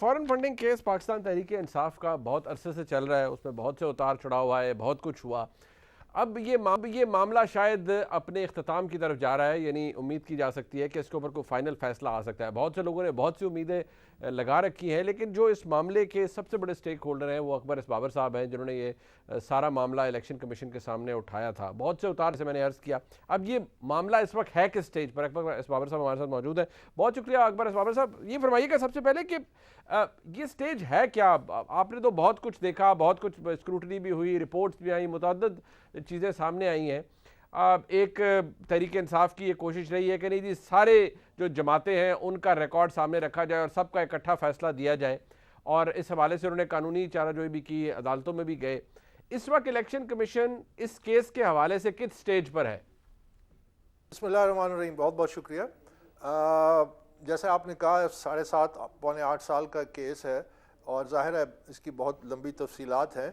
Foreign funding case Pakistan Tehreek Insaf کا بہت عرصے سے چل رہا ہے، اس میں بہت سے اتار چڑھاؤ آئے، بہت کچھ ہوا۔ اب یہ معاملہ شاید اپنے اختتام کی طرف جا رہا ہے، یعنی امید کی جا سکتی ہے کہ اس کے اوپر کوئی فائنل فیصلہ آ سکتا ہے۔ بہت سے لوگوں نے بہت سی امیدیں لگا رکھی ہیں، لیکن جو اس معاملے کے سب سے بڑے سٹیک ہولڈر ہیں وہ اکبر ایس بابر صاحب ہیں، جنہوں نے یہ سارا معاملہ الیکشن کمیشن کے سامنے اٹھایا تھا۔ بہت سے اتار سے میں نے عرض کیا، اب یہ معاملہ اس وقت ہے کس سٹیج پر؟ اکبر ایس بابر صاحب ہمارے ساتھ موجود ہیں۔ بہت شکریہ اکبر ایس بابر صاحب۔ یہ فرمائیے گا سب سے پہلے کہ یہ سٹیج ہے کیا؟ آپ نے تو بہت کچھ دیکھا، بہت کچھ اسکروٹنی بھی ہوئی، رپورٹس بھی آئیں، متعدد چیزیں سامنے آئی ہیں۔ ایک تحریک انصاف کی یہ کوشش رہی ہے کہ نہیں جی سارے جو جماعتیں ہیں ان کا ریکارڈ سامنے رکھا جائے اور سب کا اکٹھا فیصلہ دیا جائے، اور اس حوالے سے انہوں نے قانونی چارہ جوئی بھی کی، عدالتوں میں بھی گئے۔ اس وقت الیکشن کمیشن اس کیس کے حوالے سے کس سٹیج پر ہے؟ بسم اللہ الرحمن الرحیم، بہت بہت شکریہ۔ جیسے آپ نے کہا 7.5 پونے 8 سال کا کیس ہے، اور ظاہر ہے اس کی بہت لمبی تفصیلات ہیں۔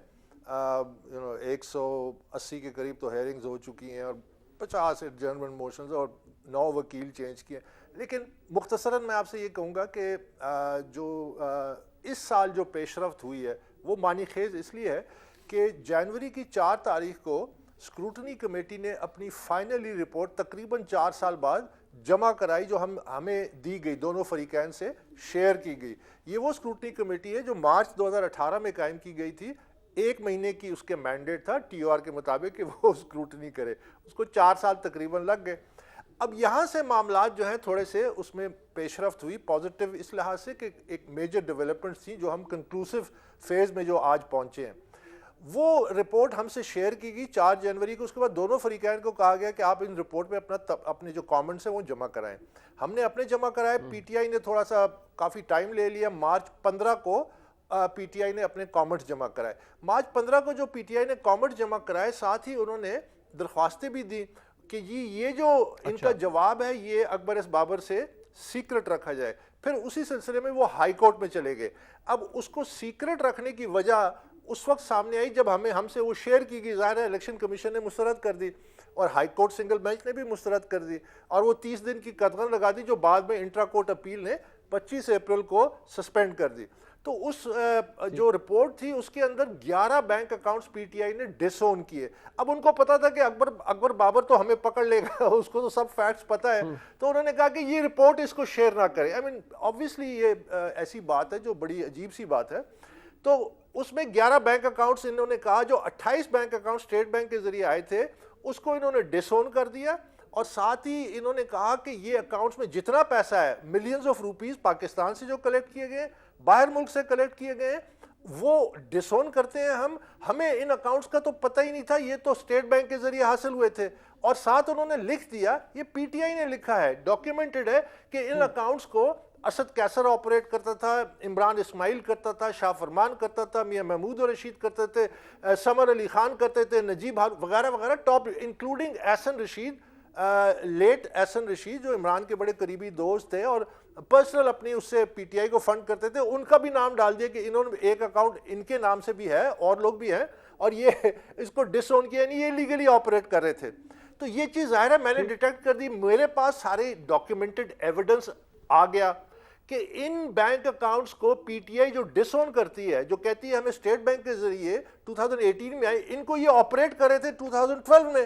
180 کے قریب تو ہیئرنگز ہو چکی ہیں اور 50 ایڈجرنمنٹ موشنز اور 9 وکیل چینج کیے۔ لیکن مختصراً میں آپ سے یہ کہوں گا کہ جو اس سال جو پیش رفت ہوئی ہے وہ معنی خیز اس لیے ہے کہ جنوری کی 4 تاریخ کو اسکروٹنی کمیٹی نے اپنی فائنلی رپورٹ تقریباً 4 سال بعد جمع کرائی، جو ہمیں دی گئی، دونوں فریقین سے شیئر کی گئی۔ یہ وہ اسکروٹنی کمیٹی ہے جو مارچ 2018 میں قائم کی گئی تھی۔ 1 مہینے کی اس کے مینڈیٹ تھا ٹی او آر کے مطابق کہ وہ اسکروٹنی کرے، اس کو 4 سال تقریباً لگ گئے۔ اب یہاں سے معاملات جو ہیں تھوڑے سے اس میں پیش رفت ہوئی پازیٹیو اس لحاظ سے کہ ایک میجر ڈیولپمنٹس تھیں جو ہم کنکلوسیو فیز میں جو آج پہنچے ہیں۔ وہ رپورٹ ہم سے شیئر کی گئی 4 جنوری کو۔ اس کے بعد دونوں فریقین کو کہا گیا کہ آپ ان رپورٹ میں اپنے جو کامنٹس ہیں وہ جمع کرائیں۔ ہم نے اپنے جمع کرائے، پی ٹی آئی نے تھوڑا سا کافی ٹائم لے لیا۔ مارچ 15 کو پی ٹی آئی نے اپنے کامنٹس جمع کرائے۔ مارچ 15 کو جو پی ٹی آئی نے کامنٹس جمع کرائے، ساتھ ہی انہوں نے درخواستیں بھی دی کہ یہ جو ان کا جواب ہے یہ اکبر ایس بابر سے سیکرٹ رکھا جائے۔ پھر اسی سلسلے میں وہ ہائی کورٹ میں چلے گئے۔ اب اس کو سیکرٹ رکھنے کی وجہ اس وقت سامنے آئی جب ہم سے وہ شیئر کی گئی۔ ظاہر ہے الیکشن کمیشن نے مسترد کر دی اور ہائی کورٹ سنگل بینچ نے بھی مسترد کر دی، اور وہ 30 دن کی قدغن لگا دی جو بعد میں انٹرا کورٹ اپیل نے 25 اپریل کو سسپینڈ کر دی۔ تو اس جو رپورٹ تھی اس کے اندر 11 بینک اکاؤنٹس پی ٹی آئی نے ڈس اون کیے۔ اب ان کو پتا تھا کہ اکبر بابر تو ہمیں پکڑ لے گا، اس کو تو سب فیکٹس پتا ہے، تو انہوں نے کہا کہ یہ رپورٹ اس کو شیئر نہ کرے۔ obviously یہ ایسی بات ہے جو بڑی عجیب سی بات ہے۔ تو اس میں 11 بینک اکاؤنٹس انہوں نے کہا، جو 28 بینک اکاؤنٹ اسٹیٹ بینک کے ذریعے آئے تھے اس کو انہوں نے ڈس اون کر دیا، اور ساتھ ہی انہوں نے کہا کہ یہ اکاؤنٹس میں جتنا پیسہ ہے ملینز آف روپیز پاکستان سے جو کلیکٹ کیے گئے، باہر ملک سے کلیکٹ کیے گئے، وہ ڈس اون کرتے ہیں ہمیں ان اکاؤنٹس کا تو پتہ ہی نہیں تھا، یہ تو اسٹیٹ بینک کے ذریعے حاصل ہوئے تھے۔ اور ساتھ انہوں نے لکھ دیا، یہ پی ٹی آئی نے لکھا ہے، ڈاکیومنٹڈ ہے، کہ ان اکاؤنٹس کو اسد کیسر آپریٹ کرتا تھا، عمران اسماعیل کرتا تھا، شاہ فرمان کرتا تھا، میاں محمود رشید کرتے تھے، سمر علی خان کرتے تھے، نجیب وغیرہ وغیرہ، ٹاپ انکلوڈنگ احسن رشید، لیٹ احسن رشید جو عمران کے بڑے قریبی دوست تھے اور پرسنل اپنی اس سے پی ٹی آئی کو فنڈ کرتے تھے، ان کا بھی نام ڈال دیا کہ انہوں نے ایک اکاؤنٹ ان کے نام سے بھی ہے اور لوگ بھی ہیں، اور یہ اس کو ڈس اون کیا، یعنی یہ لیگلی آپریٹ کر رہے تھے۔ تو یہ چیز ظاہر ہے میں نے ڈیٹیکٹ کر دی، میرے پاس سارے ڈاکیومنٹڈ ایویڈنس آ گیا کہ ان بینک اکاؤنٹس کو پی ٹی آئی جو ڈس اون کرتی ہے، جو کہتی ہے ہمیں اسٹیٹ بینک کے ذریعے 2018 میں آئی، ان کو یہ آپریٹ کر رہے تھے 2012 میں۔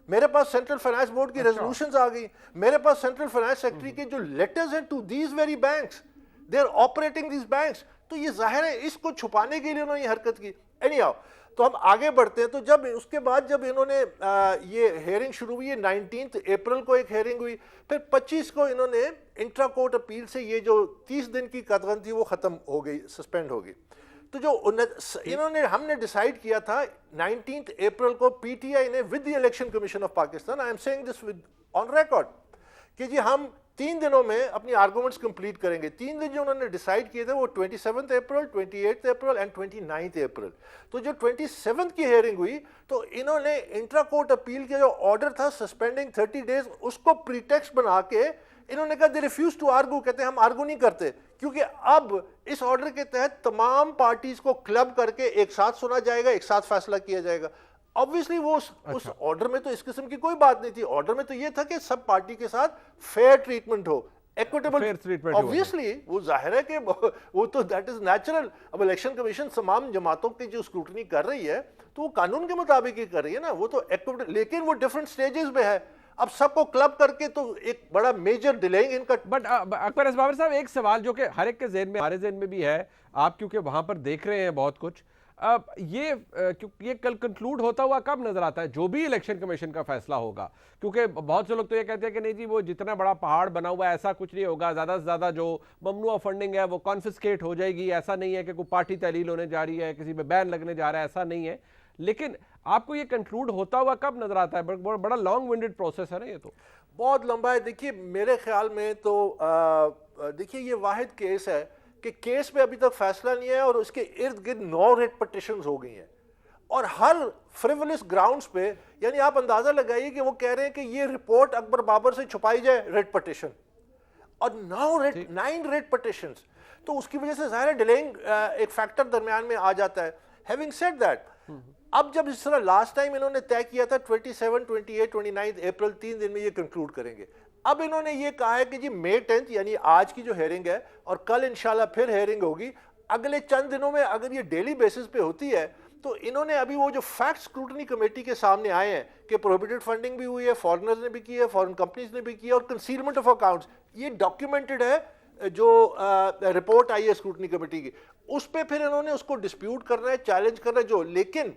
میرے پاس سینٹرل فائنانس بورڈ کی ریزولوشنز آ گئی، میرے پاس سینٹرل فائنانس سیکٹری کے جو لیٹرز ہیں to these very banks, they are operating these banks. تو یہ ظاہر ہے اس کو چھپانے کے لیے انہوں نے یہ حرکت کی۔ اینی ہاؤ، تو ہم آگے بڑھتے ہیں۔ تو جب اس کے بعد جب انہوں نے یہ ہیئرنگ شروع ہوئی ہے، 19 اپریل کو ایک ہیئرنگ ہوئی، پھر 25 کو انہوں نے انٹرا کورٹ اپیل سے یہ جو 30 دن کی قدغن تھی وہ ختم ہو گئی، سسپینڈ ہو گئی۔ تو جو ہم نے ڈیسائیڈ کیا تھا 19 اپریل کو، پی ٹی آئی نے with the election commission of Pakistan, I am saying this on record, کہ جی ہم 3 دنوں میں اپنی آرگومنٹس کمپلیٹ کریں گے۔ 3 دن جو انہوں نے ڈیسائیڈ کیے تھے وہ 27 اپریل، 28 اپریل اینڈ 29 اپریل۔ تو جو 27 کی ہیئرنگ ہوئی تو انہوں نے انٹرا کورٹ اپیل کے جو آرڈر تھا سسپینڈنگ 30 days، اس کو پریٹیکسٹ بنا کے انہوں نے کہا دے ریفیوز ٹو آرگو، کہتے ہیں ہم آرگو نہیں کرتے، کیونکہ اب اس آرڈر کے تحت تمام پارٹیز کو کلب کر کے ایک ساتھ سنا جائے گا، ایک ساتھ فیصلہ کیا جائے گا۔ obviously وہ اس آرڈر میں تو اس قسم کی کوئی بات نہیں تھی، آرڈر میں تو یہ تھا کہ سب پارٹی کے ساتھ فیئر ٹریٹمنٹ ہو، ایکویٹیبل fair treatment ہی ہوگا۔ obviously وہ ظاہر ہے کہ وہ تو دیٹ از نیچرل. اب الیکشن کمیشن تمام جماعتوں کی جو اسکروٹنی کر رہی ہے تو وہ قانون کے مطابق ہی کر رہی ہے نا, وہ تو لیکن وہ ڈفرنٹ سٹیجز پہ ہے. اب سب کو کلب کر کے تو ایک بڑا میجر ڈیلینگ ان کا. بٹ اکبر اسبابر صاحب ایک سوال جو کہ ہر ایک کے ذہن میں, ہمارے ذہن میں بھی ہے, آپ کیونکہ وہاں پر دیکھ رہے ہیں بہت کچھ, یہ کل کنکلوڈ ہوتا ہوا کب نظر آتا ہے جو بھی الیکشن کمیشن کا فیصلہ ہوگا؟ کیونکہ بہت سے لوگ تو یہ کہتے ہیں کہ نہیں جی وہ جتنا بڑا پہاڑ بنا ہوا ہے ایسا کچھ نہیں ہوگا, زیادہ سے زیادہ جو ممنوع فنڈنگ ہے وہ کانفسکیٹ ہو جائے گی, ایسا نہیں ہے کہ کوئی پارٹی تحلیل ہونے جا رہی ہے, کسی پہ بین لگنے جا رہا ہے, ایسا نہیں ہے. لیکن آپ کو یہ کنکلوڈ ہوتا ہوا کب نظر آتا ہے؟ بڑا لانگ ونڈڈ پروسیس ہے نا یہ تو. بہت لمبا ہے. دیکھیے میرے خیال میں تو دیکھیے یہ واحد کیس ہے کہ کیس پہ ابھی تک فیصلہ نہیں ہے اور اس کے ارد گرد 9 ریٹ پٹیشنز ہو گئی ہیں اور ہر فریولس گراؤنڈز پہ, یعنی آپ اندازہ لگائیے کہ وہ کہہ رہے ہیں کہ یہ رپورٹ اکبر بابر سے چھپائی جائے, ریٹ پٹیشن, اور 9 ریٹ پٹیشنز. تو اس کی وجہ سے ظاہر ڈیلینگ ایک فیکٹر درمیان میں آ جاتا ہے. ہیونگ سیڈ دیٹ, اب جب اس طرح لاسٹ ٹائم انہوں نے طے کیا تھا 27, 28, 29 اپریل 3 دن میں یہ کنکلوڈ کریں گے. اب انہوں نے یہ کہا ہے کہ جی مئی 10 یعنی آج کی جو ہیئرنگ ہے اور کل انشاءاللہ پھر ہیئرنگ ہوگی, اگلے چند دنوں میں اگر یہ ڈیلی بیسس پہ ہوتی ہے تو انہوں نے ابھی وہ جو فیکٹ اسکروٹنی کمیٹی کے سامنے آئے ہیں کہ پروہیبٹڈ فنڈنگ بھی ہوئی ہے, فارنرز نے بھی کی ہے, فارن کمپنیز نے بھی کی ہے, اور کنسیلمنٹ آف اکاؤنٹس, یہ ڈاکیومنٹڈ ہے جو رپورٹ آئی ہے اسکروٹنی کمیٹی کی. اس پہ پھر انہوں نے اس کو ڈسپیوٹ کرنا ہے, چیلنج کرنا ہے جو, لیکن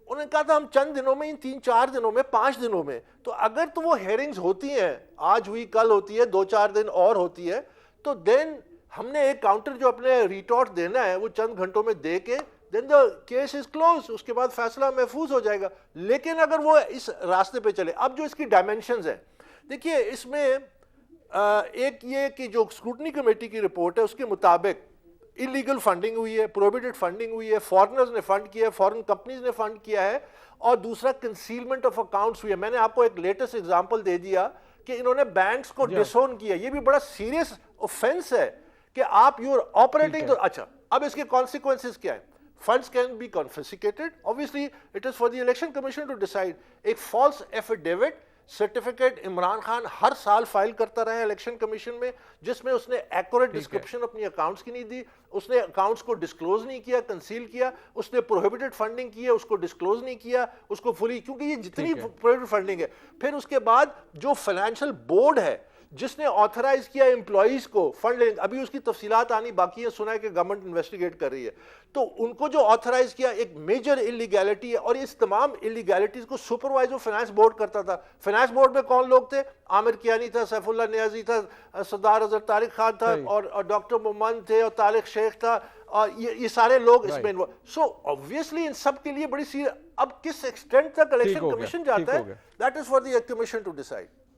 انہوں نے کہا تھا ہم چند دنوں میں, 3-4 دنوں میں, 5 دنوں میں, تو اگر تو وہ ہیئرنگز ہوتی ہیں, آج ہوئی کل ہوتی ہے, 2-4 دن اور ہوتی ہے, تو دین ہم نے ایک کاؤنٹر جو اپنے ریٹارٹ دینا ہے وہ چند گھنٹوں میں دے کے دین دا کیس از کلوز, اس کے بعد فیصلہ محفوظ ہو جائے گا. لیکن اگر وہ اس راستے پہ چلے, اب جو اس کی ڈائمینشنز ہیں دیکھیے, اس میں ایک یہ کہ جو اسکروٹنی کمیٹی کی رپورٹ ہے اس کے مطابق انلیگل فنڈنگ ہوئی ہے, پروہیبٹڈ فنڈنگ ہوئی ہے, فارنرز نے فنڈ کیا ہے, فارن کمپنیز نے فنڈ کیا ہے, اور دوسرا کنسیلمنٹ آف اکاؤنٹس ہوئی ہے. میں نے آپ کو ایک لیٹسٹ ایگزامپل دے دیا کہ انہوں نے بینکس کو ڈس اون کیا. یہ بھی بڑا سیریس اوفینس ہے کہ آپ یو آر آپریٹنگ. اچھا اب اس کے کانسیکوینسز کیا ہیں؟ Funds can be confiscated. Obviously, it is for the election commission to decide. ایک false affidavit certificate Imran Khan ہر سال فائل کرتا رہا ہے الیکشن کمیشن میں, جس میں اس نے ایکوریٹ ڈسکرپشن اپنی اکاؤنٹس کی نہیں دی, اس نے اکاؤنٹس کو ڈسکلوز نہیں کیا, کنسیل کیا, اس نے پروہیبٹڈ فنڈنگ کی ہے اس کو ڈسکلوز نہیں کیا, اس کو فلی, کیونکہ یہ جتنی پروہیبٹڈ فنڈنگ ہے. پھر اس کے بعد جو فائنینشیل بورڈ ہے جس نے آتھرائز کیا امپلائیز کو فنڈ لینے, ابھی اس کی تفصیلات آنی باقی ہے, سنا ہے کہ گورنمنٹ انویسٹیگیٹ کر رہی ہے, تو ان کو جو آتھرائز کیا ایک میجر انلیگیلٹی ہے, اور اس تمام انلیگیلٹیز کو سپروائز وہ فائنانس بورڈ کرتا تھا. فائنانس بورڈ میں کون لوگ تھے؟ عامر کیانی تھا, سیف اللہ نیازی تھا, سردار اظہر طارق خان تھا, اور ڈاکٹر مومن تھے, اور طارق شیخ تھا, اور یہ سارے لوگ اس میں انوالو. سو obviously ان سب کے لیے بڑی سی, اب کس ایکسٹینٹ تک الیکشن کمیشن جاتا ہے, that is for the commission to decide.